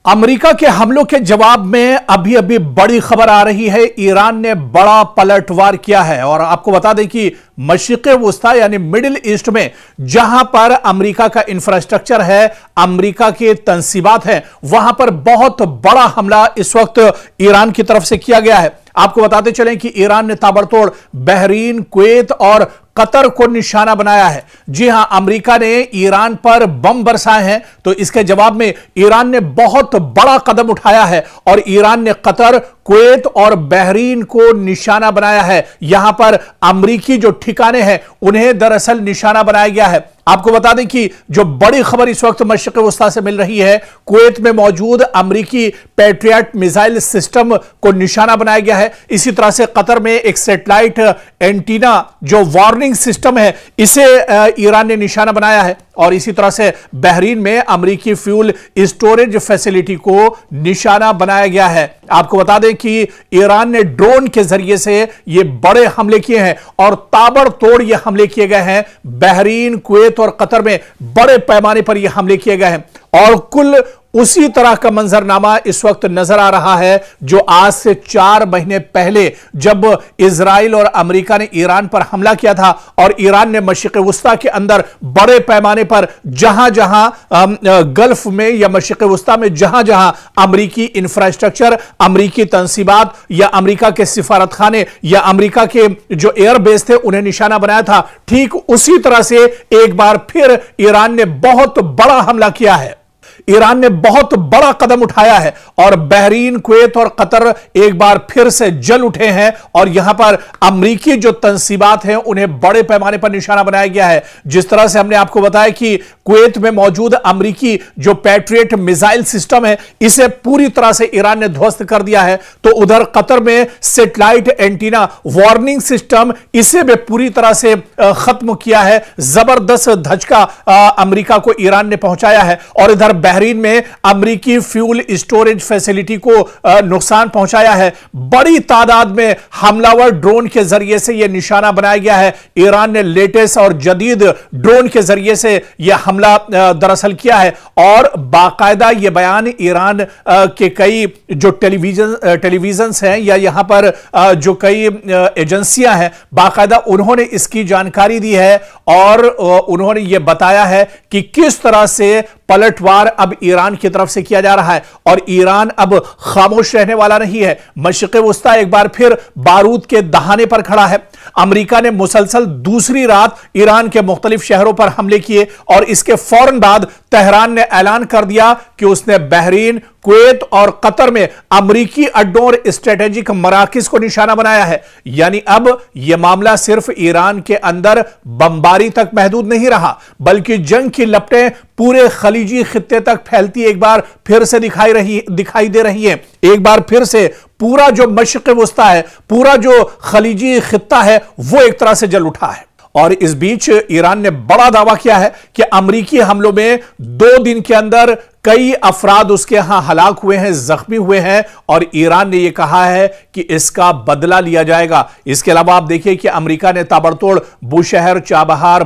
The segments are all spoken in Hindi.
अमेरिका के हमलों के जवाब में अभी अभी बड़ी खबर आ रही है। ईरान ने बड़ा पलटवार किया है और आपको बता दें कि मशरिक़े वुस्ता यानी मिडिल ईस्ट में जहां पर अमेरिका का इंफ्रास्ट्रक्चर है, अमेरिका के तंसीबात हैं, वहां पर बहुत बड़ा हमला इस वक्त ईरान की तरफ से किया गया है। आपको बताते चलें कि ईरान ने ताबड़तोड़ बहरीन, कुवैत और कतर को निशाना बनाया है। जी हां, अमेरिका ने ईरान पर बम बरसाए हैं, तो इसके जवाब में ईरान ने बहुत बड़ा कदम उठाया है और ईरान ने कतर, कुवैत और बहरीन को निशाना बनाया है। यहां पर अमेरिकी जो ठिकाने हैं उन्हें दरअसल निशाना बनाया गया है। आपको बता दें कि जो बड़ी खबर इस वक्त मशरिक़े वुस्ता से मिल रही है, कुवैत में मौजूद अमेरिकी पैट्रियट मिसाइल सिस्टम को निशाना बनाया गया है। इसी तरह से कतर में एक सैटेलाइट एंटीना जो वार्निंग सिस्टम है, इसे ईरान ने निशाना बनाया है। और इसी तरह से बहरीन में अमेरिकी फ्यूल स्टोरेज फैसिलिटी को निशाना बनाया गया है। आपको बता दें कि ईरान ने ड्रोन के जरिए से ये बड़े हमले किए हैं और ताबड़तोड़ ये हमले किए गए हैं। बहरीन, कुवैत और कतर में बड़े पैमाने पर ये हमले किए गए हैं और कुल उसी तरह का मंजरनामा इस वक्त नजर आ रहा है जो आज से 4 महीने पहले जब इजराइल और अमेरिका ने ईरान पर हमला किया था और ईरान ने मशरिक़े वुस्ता के अंदर बड़े पैमाने पर जहां जहां गल्फ में या मशरिक़े वुस्ता में जहां जहां अमेरिकी इंफ्रास्ट्रक्चर, अमेरिकी तंसीबात या अमेरिका के सिफारत खाने या अमेरिका के जो एयरबेस थे उन्हें निशाना बनाया था, ठीक उसी तरह से एक बार फिर ईरान ने बहुत बड़ा हमला किया है। ईरान ने बहुत बड़ा कदम उठाया है और बहरीन, कुवैत और कतर एक बार फिर से जल उठे हैं और यहां पर अमेरिकी जो तंसीबात हैं उन्हें बड़े पैमाने पर निशाना बनाया गया है। जिस तरह से हमने आपको बताया कि कुवैत में मौजूद अमेरिकी जो पैट्रियट मिसाइल सिस्टम है, इसे पूरी तरह से ईरान ने ध्वस्त कर दिया है, तो उधर कतर में सैटेलाइट एंटीना वार्निंग सिस्टम, इसे भी पूरी तरह से खत्म किया है। जबरदस्त धचका अमेरिका को ईरान ने पहुंचाया है और इधर बहरीन में अमेरिकी फ्यूल स्टोरेज फैसिलिटी को नुकसान पहुंचाया है। बड़ी तादाद में हमलावर ड्रोन के जरिए से यह निशाना बनाया गया है। ईरान ने लेटेस्ट और जदीद ड्रोन के जरिए से यह हमला दरअसल किया है और बाकायदा यह बयान ईरान के कई जो टेलीविजन हैं या यहां पर जो कई एजेंसियां हैं, बाकायदा उन्होंने इसकी जानकारी दी है और उन्होंने यह बताया है कि किस तरह से पलटवार अब ईरान की तरफ से किया जा रहा है और ईरान अब खामोश रहने वाला नहीं है। मशरिक़े वुस्ता एक बार फिर बारूद के दहाने पर खड़ा है। अमेरिका ने मुसलसल दूसरी रात ईरान के मुख्तलिफ शहरों पर हमले किए और इसके फौरन बाद तेहरान ने ऐलान कर दिया कि उसने बहरीन, कुवैत और कतर में अमेरिकी अड्डों और स्ट्रेटेजिक मराकिज को निशाना बनाया है। यानी अब यह मामला सिर्फ ईरान के अंदर बमबारी तक महदूद नहीं रहा, बल्कि जंग की लपटें पूरे खलीजी खित्ते तक फैलती एक बार फिर से दिखाई दे रही है। एक बार फिर से पूरा जो मशरिक़े वुस्ता है, पूरा जो खलीजी खित्ता है, वो एक तरह से जल उठा है। और इस बीच ईरान ने बड़ा दावा किया है कि अमेरिकी हमलों में 2 दिन के अंदर कई अफराद उसके यहां हलाक हुए हैं, जख्मी हुए हैं और ईरान ने यह कहा है कि इसका बदला लिया जाएगा। इसके अलावा आप देखिए कि अमेरिका ने ताबड़तोड़ बुशहर, चाबहार,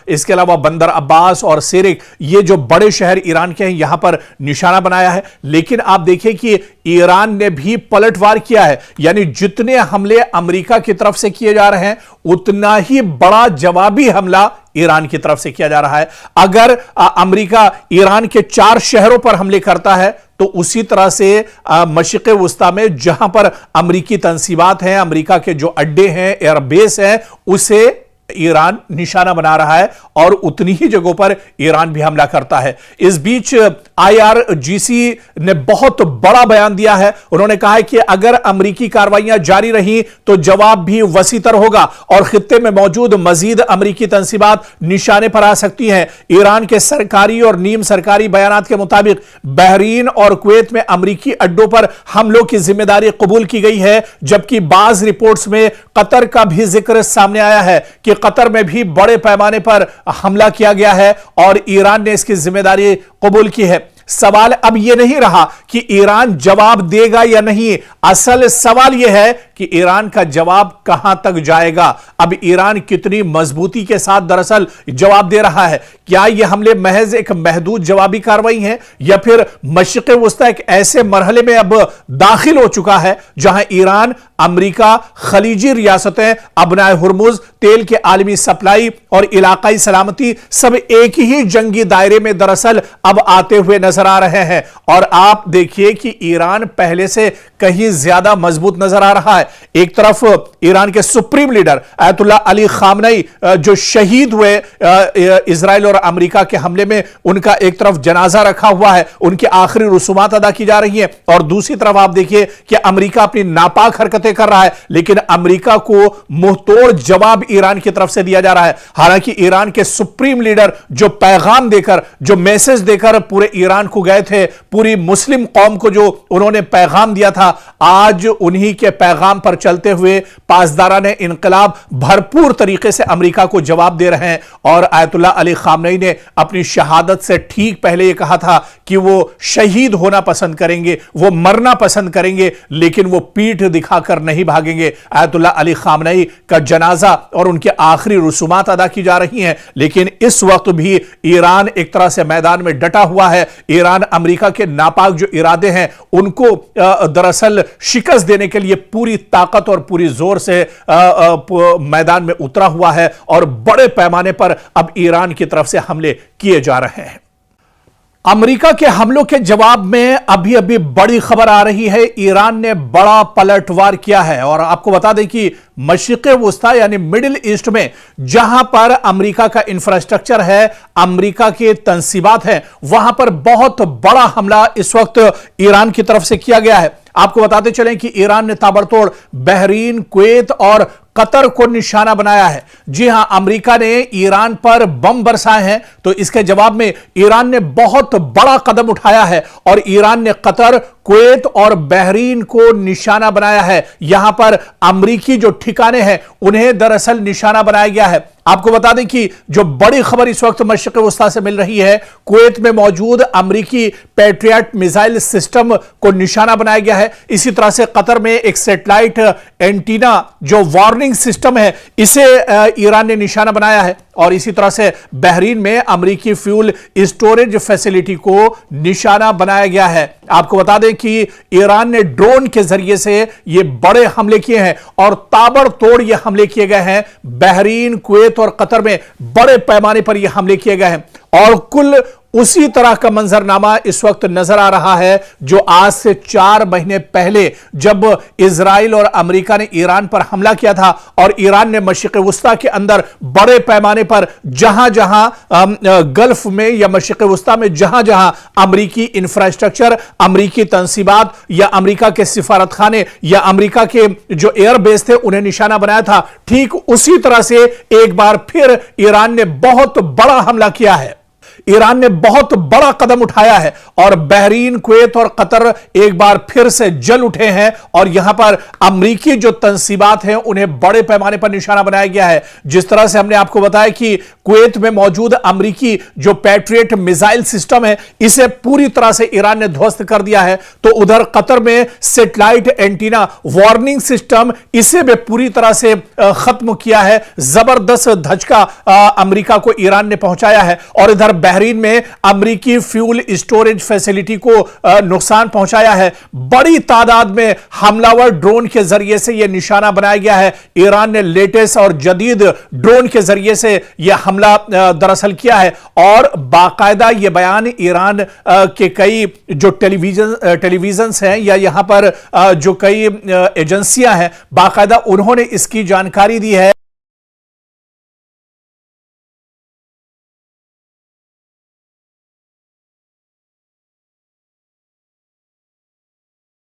इसके अलावा बंदर अब्बास और सिरिक, ये जो बड़े शहर ईरान के हैं, यहां पर निशाना बनाया है। लेकिन आप देखिए कि ईरान ने भी पलटवार किया है, यानी जितने हमले अमेरिका की तरफ से किए जा रहे हैं उतना ही बड़ा जवाबी हमला ईरान की तरफ से किया जा रहा है। अगर अमेरिका ईरान के 4 शहरों पर हमले करता है तो उसी तरह से मशरिक़े वुस्ता में जहां पर अमेरिकी तंसीबात हैं, अमेरिका के जो अड्डे हैं, एयरबेस हैं, उसे ईरान निशाना बना रहा है और उतनी ही जगहों पर ईरान भी हमला करता है। इस बीच IRGC ने बहुत बड़ा बयान दिया है। उन्होंने कहा है कि अगर अमेरिकी कार्रवाइयां जारी रही तो जवाब भी वसीतर होगा और खित्ते में मौजूद मजीद अमेरिकी तंसीबात निशाने पर आ सकती हैं। ईरान के सरकारी और नीम सरकारी बयानात के मुताबिक बहरीन और कुवैत में अमेरिकी अड्डों पर हमलों की जिम्मेदारी कबूल की गई है, जबकि बाज रिपोर्ट्स में कतर का भी जिक्र सामने आया है कि कतर में भी बड़े पैमाने पर हमला किया गया है और ईरान ने इसकी जिम्मेदारी कबूल की है। सवाल अब यह नहीं रहा कि ईरान जवाब देगा या नहीं, असल सवाल यह है कि कि ईरान का जवाब कहां तक जाएगा। अब ईरान कितनी मजबूती के साथ दरअसल जवाब दे रहा है। क्या यह हमले महज एक महदूद जवाबी कार्रवाई है या फिर मशरिक़ वुस्ता एक ऐसे मरहले में अब दाखिल हो चुका है जहां ईरान, अमेरिका, खलीजी रियासतें, अबनाए हुर्मुज, तेल के आलमी सप्लाई और इलाकाई सलामती सब एक ही जंगी दायरे में दरअसल अब आते हुए नजर आ रहे हैं। और आप देखिए कि ईरान पहले से कहीं ज्यादा मजबूत नजर आ रहा है। एक तरफ ईरान के supreme leader Ayatollah Ali Khamenei जो शहीद हुए इजराइल और अमेरिका के हमले में, उनका एक तरफ जनाजा रखा हुआ है, उनकी आखिरी रसूमात अदा की जा रही है। और दूसरी तरफ आप देखिए कि अमेरिका अपनी नापाक हरकतें कर रहा है, लेकिन अमेरिका को मुंहतोड़ जवाब ईरान की तरफ से दिया जा रहा है। हालांकि ईरान के सुप्रीम लीडर जो पैगाम देकर, जो मैसेज देकर पूरे ईरान को गए थे, पूरी मुस्लिम कौम को जो उन्होंने पैगाम दिया था, आज उन्हीं के पैगाम पर चलते हुए पासदारान इनकलाब भरपूर तरीके से अमेरिका को जवाब दे रहे हैं। और अयतुल्लाह अली खामनेई ने अपनी शहादत से ठीक पहले यह कहा था कि वो शहीद होना पसंद करेंगे, वो मरना पसंद करेंगे, लेकिन वो पीठ दिखाकर नहीं भागेंगे। अयतुल्लाह अली खामनेई का जनाजा और उनकी आखिरी रसूमात अदा की जा रही हैं, लेकिन इस वक्त भी ईरान एक तरह से मैदान में डटा हुआ है। ईरान अमेरिका के नापाक जो इरादे हैं उनको दरअसल शिकस्त देने के लिए पूरी ताकत और पूरी जोर से मैदान में उतरा हुआ है और बड़े पैमाने पर अब ईरान की तरफ से हमले किए जा रहे हैं। अमेरिका के हमलों के जवाब में अभी अभी बड़ी खबर आ रही है। ईरान ने बड़ा पलटवार किया है और आपको बता दें कि मशरिक़ वुस्ता यानी मिडिल ईस्ट में जहां पर अमेरिका का इंफ्रास्ट्रक्चर है, अमेरिका के तंसीबात हैं, वहां पर बहुत बड़ा हमला इस वक्त ईरान की तरफ से किया गया है। आपको बताते चलें कि ईरान ने ताबड़तोड़ बहरीन, कुवैत और कतर को निशाना बनाया है। जी हां, अमेरिका ने ईरान पर बम बरसाए हैं, तो इसके जवाब में ईरान ने बहुत बड़ा कदम उठाया है और ईरान ने कतर, कुवैत और बहरीन को निशाना बनाया है। यहां पर अमेरिकी जो ठिकाने हैं उन्हें दरअसल निशाना बनाया गया है। आपको बता दें कि जो बड़ी खबर इस वक्त मशरिक़ वुस्ता से मिल रही है, कुवैत में मौजूद अमेरिकी पैट्रियट मिसाइल सिस्टम को निशाना बनाया गया है। इसी तरह से कतर में एक सैटेलाइट एंटीना जो वार्निंग सिस्टम है, इसे ईरान ने निशाना बनाया है। और इसी तरह से बहरीन में अमेरिकी फ्यूल स्टोरेज फैसिलिटी को निशाना बनाया गया है। आपको बता दें कि ईरान ने ड्रोन के जरिए से ये बड़े हमले किए हैं और ताबड़तोड़ ये हमले किए गए हैं। बहरीन, कुवैत और कतर में बड़े पैमाने पर ये हमले किए गए हैं और कुल उसी तरह का मंजरनामा इस वक्त नजर आ रहा है जो आज से 4 महीने पहले जब इजराइल और अमेरिका ने ईरान पर हमला किया था और ईरान ने मशरिक़ वुस्ता के अंदर बड़े पैमाने पर जहां जहां गल्फ में या मशरिक़ वुस्ता में जहां जहां अमेरिकी इंफ्रास्ट्रक्चर, अमेरिकी तंसीबात या अमेरिका के सिफारत खाने या अमेरिका के जो एयरबेस थे उन्हें निशाना बनाया था, ठीक उसी तरह से एक बार फिर ईरान ने बहुत बड़ा हमला किया है। ईरान ने बहुत बड़ा कदम उठाया है और बहरीन, कुवैत और कतर एक बार फिर से जल उठे हैं और यहां पर अमेरिकी जो तंसीबात हैं उन्हें बड़े पैमाने पर निशाना बनाया गया है। जिस तरह से हमने आपको बताया कि कुवैत में मौजूद अमेरिकी जो पैट्रियट मिसाइल सिस्टम है, इसे पूरी तरह से ईरान ने ध्वस्त कर दिया है, तो उधर कतर में सैटेलाइट एंटीना वार्निंग सिस्टम, इसे भी पूरी तरह से खत्म किया है। जबरदस्त धचका अमेरिका को ईरान ने पहुंचाया है। और इधर बहरीन में अमेरिकी फ्यूल स्टोरेज फैसिलिटी को नुकसान पहुंचाया है। बड़ी तादाद में हमलावर ड्रोन के जरिए से यह निशाना बनाया गया है। ईरान ने लेटेस्ट और जदीद ड्रोन के जरिए से यह हमला दरअसल किया है और बाकायदा यह बयान ईरान के कई जो टेलीविजन हैं या यहां पर जो कई एजेंसियां हैं, बाकायदा उन्होंने इसकी जानकारी दी है।